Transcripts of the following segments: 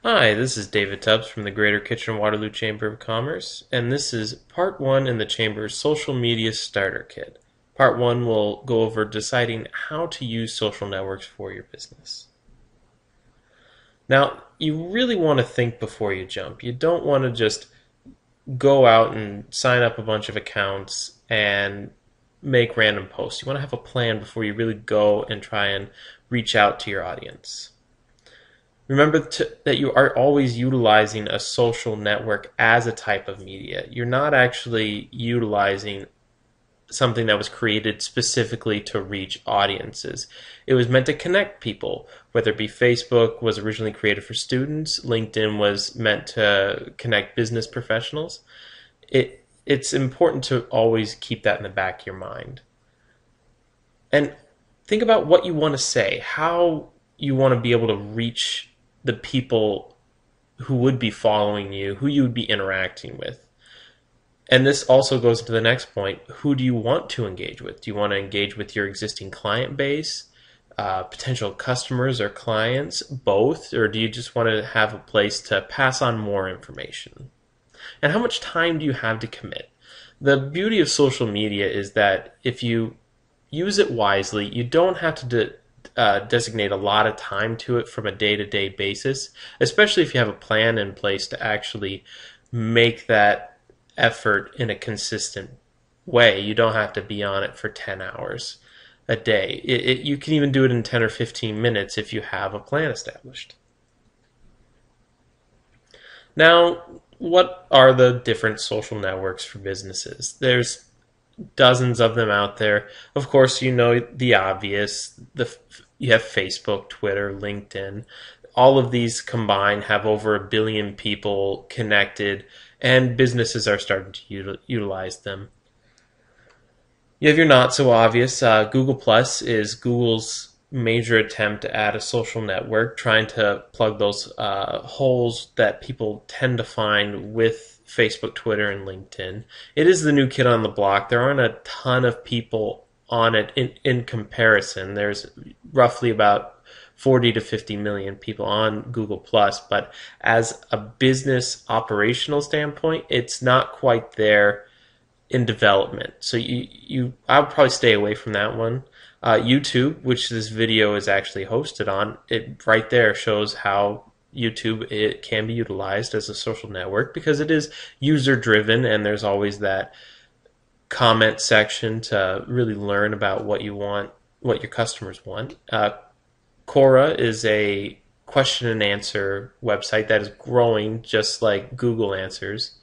Hi, this is David Tubbs from the Greater Kitchener-Waterloo Chamber of Commerce, and this is part one in the Chamber's Social Media Starter Kit. Part one will go over deciding how to use social networks for your business. Now, you really want to think before you jump. You don't want to just go out and sign up a bunch of accounts and make random posts. You want to have a plan before you really go and try and reach out to your audience. Remember that you are always utilizing a social network as a type of media. You're not actually utilizing something that was created specifically to reach audiences. It was meant to connect people, whether it be Facebook was originally created for students, LinkedIn was meant to connect business professionals. It's important to always keep that in the back of your mind. And think about what you want to say, how you want to be able to reach the people who would be following you, who you would be interacting with. And this also goes to the next point. Who do you want to engage with? Do you want to engage with your existing client base, potential customers or clients, both? Or do you just want to have a place to pass on more information? And how much time do you have to commit? The beauty of social media is that if you use it wisely, you don't have to designate a lot of time to it from a day-to-day basis, especially if you have a plan in place to actually make that effort in a consistent way. You don't have to be on it for 10 hours a day. You can even do it in 10 or 15 minutes if you have a plan established. Now, what are the different social networks for businesses? There's dozens of them out there. Of course, you know the obvious. You have Facebook, Twitter, LinkedIn. All of these combined have over 1 billion people connected, and businesses are starting to utilize them. You have your not so obvious. Google Plus is Google's major attempt to add a social network, trying to plug those holes that people tend to find with Facebook, Twitter, and LinkedIn. It is the new kid on the block. There aren't a ton of people on it in comparison. There's roughly about 40 to 50 million people on Google Plus, but as a business operational standpoint, it's not quite there in development. So I would probably stay away from that one. YouTube, which this video is actually hosted on, it right there shows how it can be utilized as a social network because it is user driven and there's always that comment section to really learn about what you want, what your customers want. Quora is a question and answer website that is growing just like Google Answers.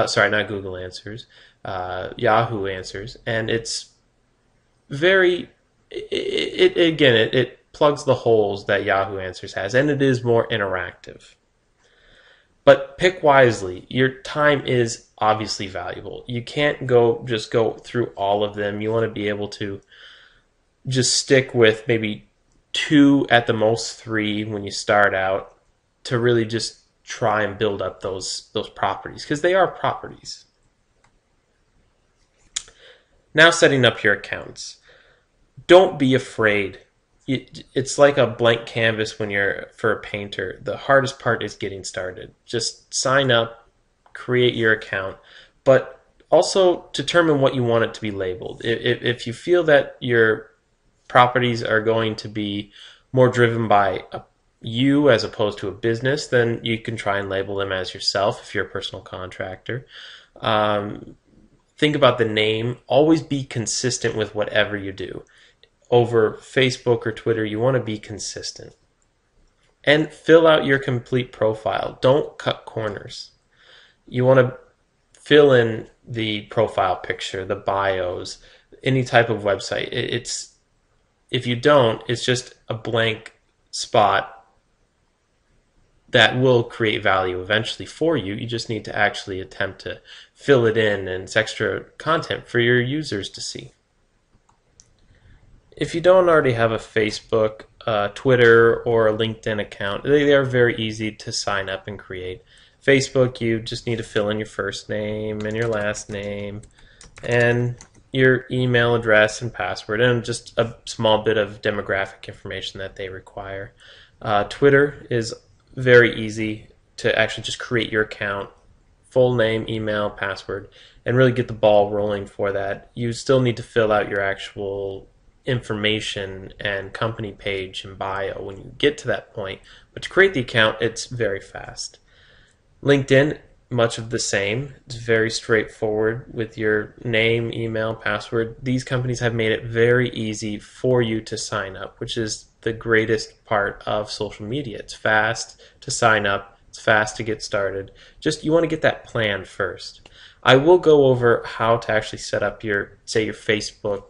Sorry, not Google Answers, Yahoo Answers, and it's very. It plugs the holes that Yahoo Answers has, and it is more interactive. But pick wisely. Your time is obviously valuable. You can't just go through all of them. You want to be able to just stick with maybe 2, at the most 3 when you start out, to really just try and build up those properties, because they are properties. Now setting up your accounts. Don't be afraid. It's like a blank canvas for a painter. The hardest part is getting started. Just sign up, create your account, but also determine what you want it to be labeled. If you feel that your properties are going to be more driven by you as opposed to a business, then you can try and label them as yourself if you're a personal contractor. Think about the name. Always be consistent with whatever you do. Over Facebook or Twitter, you want to be consistent. And fill out your complete profile. Don't cut corners. You want to fill in the profile picture, the bios, any type of website. If you don't, it's just a blank spot that will create value eventually for you. You just need to actually attempt to fill it in, and it's extra content for your users to see. If you don't already have a Facebook, Twitter, or a LinkedIn account, they are very easy to sign up and create. Facebook, you just need to fill in your first name and your last name and your email address and password, and just a small bit of demographic information that they require. Twitter is very easy to actually just create your account, full name, email, password, and really get the ball rolling for that. You still need to fill out your actual information and company page and bio when you get to that point. But to create the account, it's very fast. LinkedIn, much of the same. It's very straightforward with your name, email, password. These companies have made it very easy for you to sign up, which is the greatest part of social media. It's fast to sign up, it's fast to get started. Just you want to get that plan first. I will go over how to actually set up your, say, your Facebook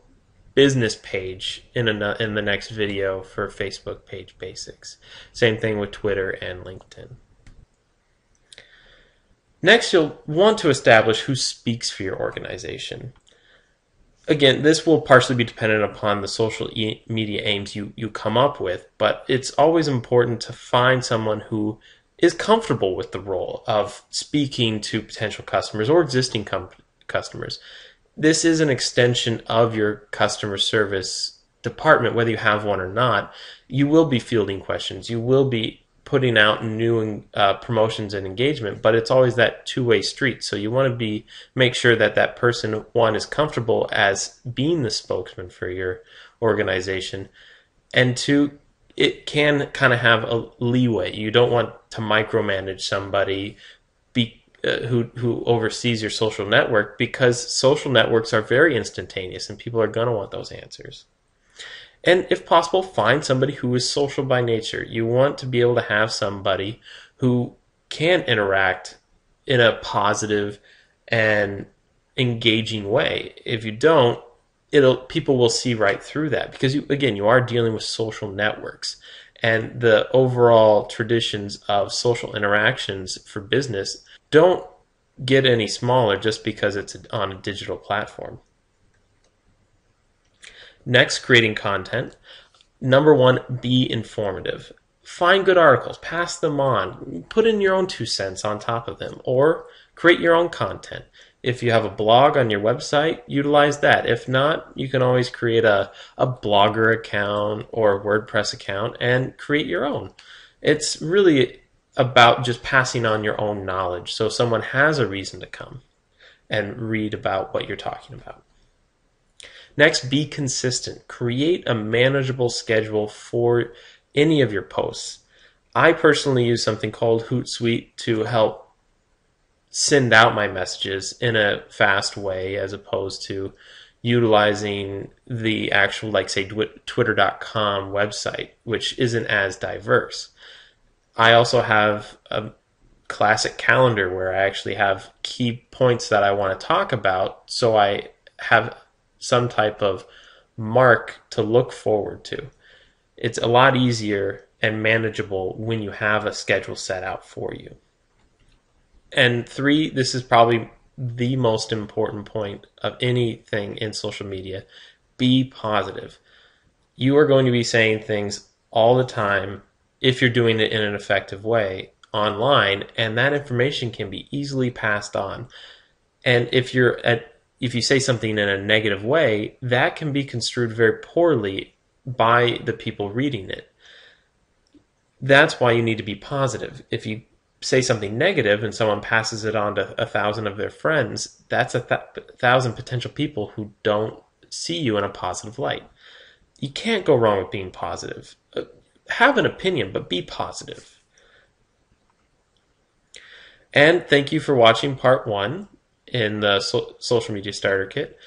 business page in the next video for Facebook page basics. Same thing with Twitter and LinkedIn. Next, you'll want to establish who speaks for your organization. Again, this will partially be dependent upon the social media aims you come up with, but it's always important to find someone who is comfortable with the role of speaking to potential customers or existing customers. This is an extension of your customer service department, whether you have one or not. You will be fielding questions. You will be putting out new promotions and engagement, but it's always that two-way street. So you want to make sure that that person, one, is comfortable as being the spokesman for your organization, and two, it can kind of have a leeway. You don't want to micromanage somebody who oversees your social network, because social networks are very instantaneous and people are going to want those answers. And if possible, find somebody who is social by nature. You want to be able to have somebody who can interact in a positive and engaging way. If you don't, people will see right through that, because you are dealing with social networks, and the overall traditions of social interactions for business don't get any smaller just because it's on a digital platform. Next, creating content. Number one, be informative. Find good articles, pass them on, put in your own 2 cents on top of them, or create your own content. If you have a blog on your website, utilize that. If not, you can always create a Blogger account or a WordPress account and create your own. It's really about just passing on your own knowledge, so someone has a reason to come and read about what you're talking about. Next, be consistent. Create a manageable schedule for any of your posts. I personally use something called Hootsuite to help send out my messages in a fast way, as opposed to utilizing the actual, like, say, Twitter.com website, which isn't as diverse. I also have a classic calendar where I actually have key points that I want to talk about, so I have some type of mark to look forward to. It's a lot easier and manageable when you have a schedule set out for you. And 3, this is probably the most important point of anything in social media: be positive. You are going to be saying things all the time if you're doing it in an effective way online, and that information can be easily passed on. And if you say something in a negative way, that can be construed very poorly by the people reading it. That's why you need to be positive. If you say something negative and someone passes it on to 1,000 of their friends, that's 1,000 potential people who don't see you in a positive light. You can't go wrong with being positive. Have an opinion, but be positive. And thank you for watching part 1 in the Social Media Starter Kit.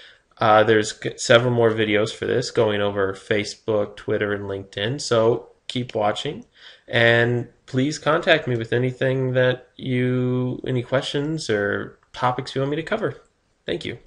There's several more videos for this going over Facebook, Twitter, and LinkedIn, so keep watching. And please contact me with any questions or topics you want me to cover. Thank you.